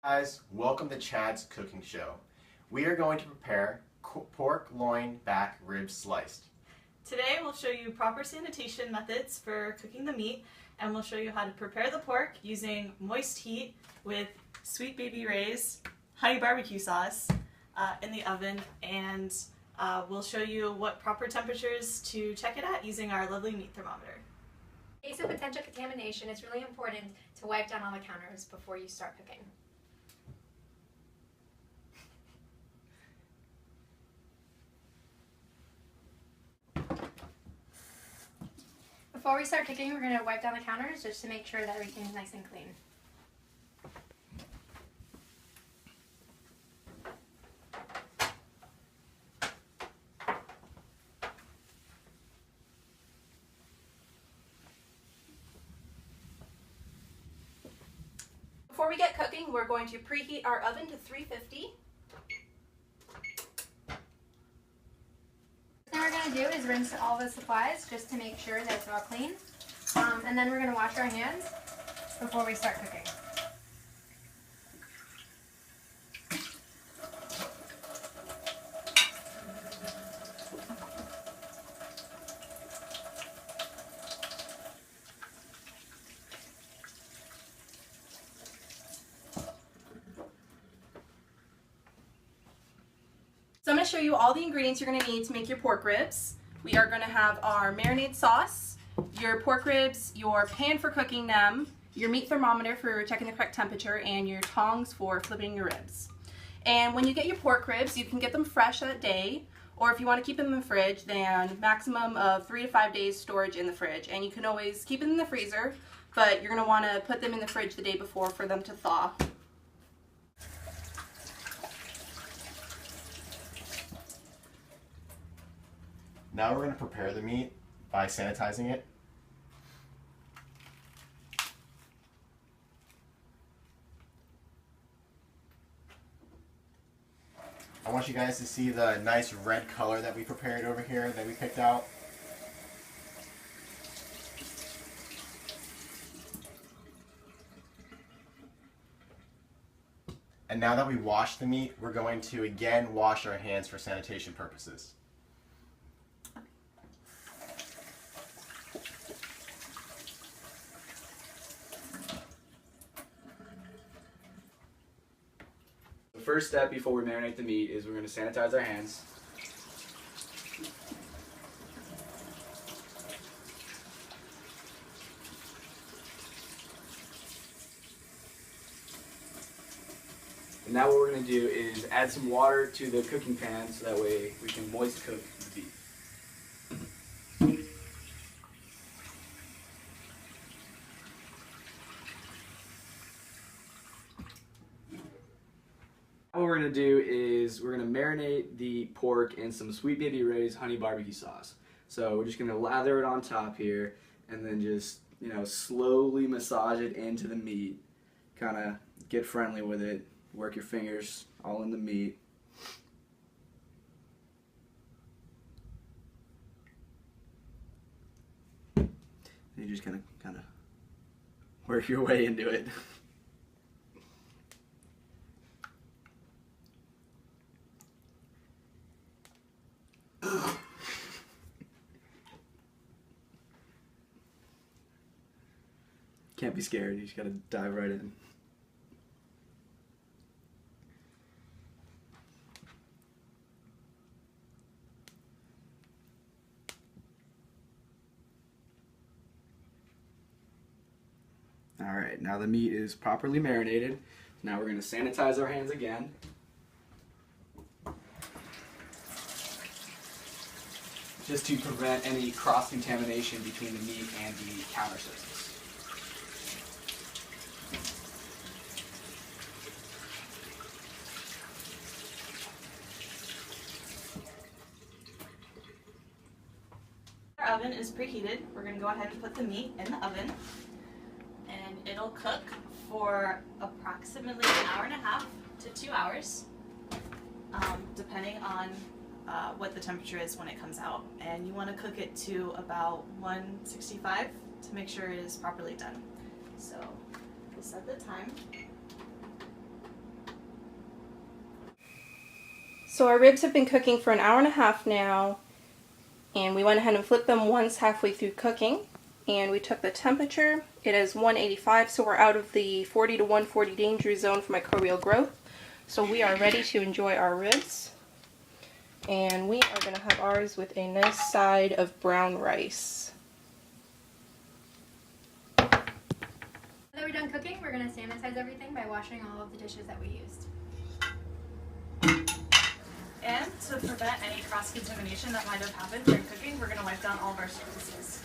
Guys, welcome to Chad's Cooking Show. We are going to prepare pork loin back ribs sliced. Today we'll show you proper sanitation methods for cooking the meat, and we'll show you how to prepare the pork using moist heat with Sweet Baby Ray's honey barbecue sauce in the oven, and we'll show you what proper temperatures to check it at using our lovely meat thermometer. In case of potential contamination, it's really important to wipe down all the counters before you start cooking. Before we start cooking, we're going to wipe down the counters just to make sure that everything's nice and clean. Before we get cooking, we're going to preheat our oven to 350. What we're going to do is rinse all the supplies just to make sure that it's all clean. And then we're going to wash our hands before we start cooking. So I'm going to show you all the ingredients you're going to need to make your pork ribs. We are going to have our marinade sauce, your pork ribs, your pan for cooking them, your meat thermometer for checking the correct temperature, and your tongs for flipping your ribs. And when you get your pork ribs, you can get them fresh that day, or if you want to keep them in the fridge, then maximum of 3 to 5 days storage in the fridge. And you can always keep them in the freezer, but you're going to want to put them in the fridge the day before for them to thaw. Now we're going to prepare the meat by sanitizing it. I want you guys to see the nice red color that we prepared over here, that we picked out. And now that we washed the meat, we're going to again wash our hands for sanitation purposes. The first step before we marinate the meat is we're going to sanitize our hands. And now what we're going to do is add some water to the cooking pan so that way we can moist cook the beef. What we're going to do is we're going to marinate the pork in some Sweet Baby Ray's honey barbecue sauce. So we're just going to lather it on top here and then just, slowly massage it into the meat. Kind of get friendly with it. Work your fingers all in the meat. And you just kind of work your way into it. Can't be scared, you just gotta dive right in. Alright, now the meat is properly marinated. Now we're gonna sanitize our hands again. Just to prevent any cross-contamination between the meat and the counter surface. Our oven is preheated. We're going to go ahead and put the meat in the oven, and it'll cook for approximately an hour and a half to 2 hours, depending on what the temperature is when it comes out. And you want to cook it to about 165 to make sure it is properly done. So we'll set the time. So our ribs have been cooking for an hour and a half now, and we went ahead and flipped them once halfway through cooking, and we took the temperature. It is 185, so we're out of the 40 to 140 danger zone for microbial growth. So we are ready to enjoy our ribs, and we are going to have ours with a nice side of brown rice. Now that we're done cooking, we're going to sanitize everything by washing all of the dishes that we used. And to prevent any cross-contamination that might have happened during cooking, we're going to wipe down all of our surfaces.